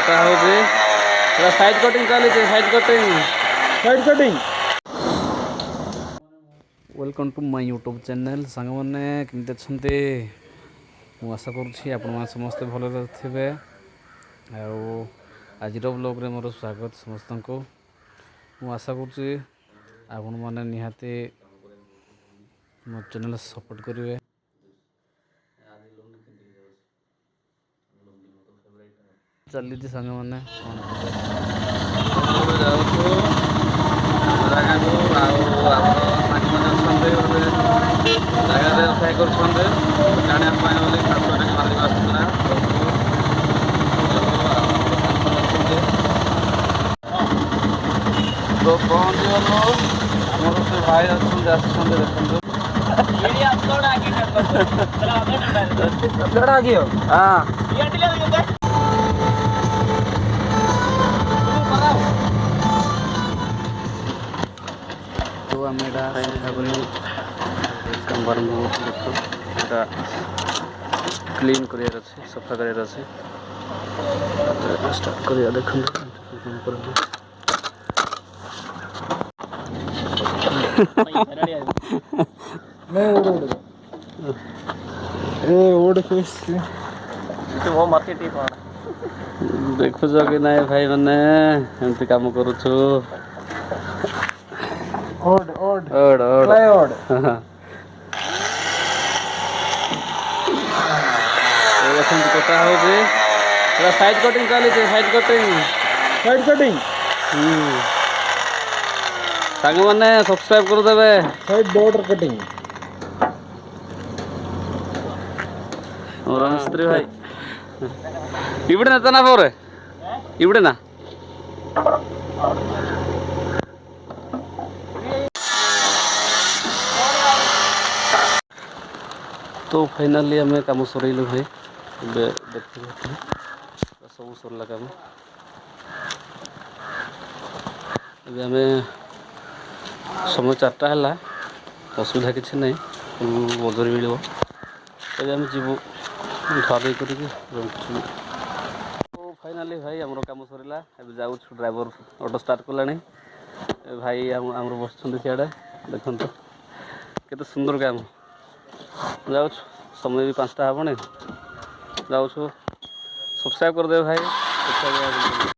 कटा होचे पूरा साइड कटिंग चली side cutting welcome to my YouTube channel song मैंने केमती अच्छे मु आशा करुँची आपण समस्ते भल थे आज ब्लॉग रे मोर स्वागत समस्त को मु आशा करुँची आपण मैंने निहाती मो चैनल सपोर्ट करेंगे। चली सांग मैंने जगह अपेक्षा कर तो पहुँची गलु आमर से भाई हाँ तो आम क्लीन कर सफा कर स्टार्ट कर देख देखुच कि ना भाई मैंने एमती काम करुछु कटा होचे पूरा साइड कटिंग चली साइड कटिंग सांग मैंने सब्सक्राइब कर देबे साइड बॉर्डर कटिंग और मिस्त्री भाई इबड़े ना तना पोरे इबड़े ना तो फाइनाली आम कम सरइलु भाई देख सब सरला कम आम समय 4टा है असुविधा किसी ना मजूरी मिल आम जीवु धुआधुई कर फाइनाली भाई आमर कम सरला जाऊँ ड्राइवर ऑटो स्टार्ट कला भाई आमर बस सियाड़े देखो केते सुंदर काम जाऊँ समय भी 5टा हेनी जाऊँ सब्सक्राइब करदे भाई।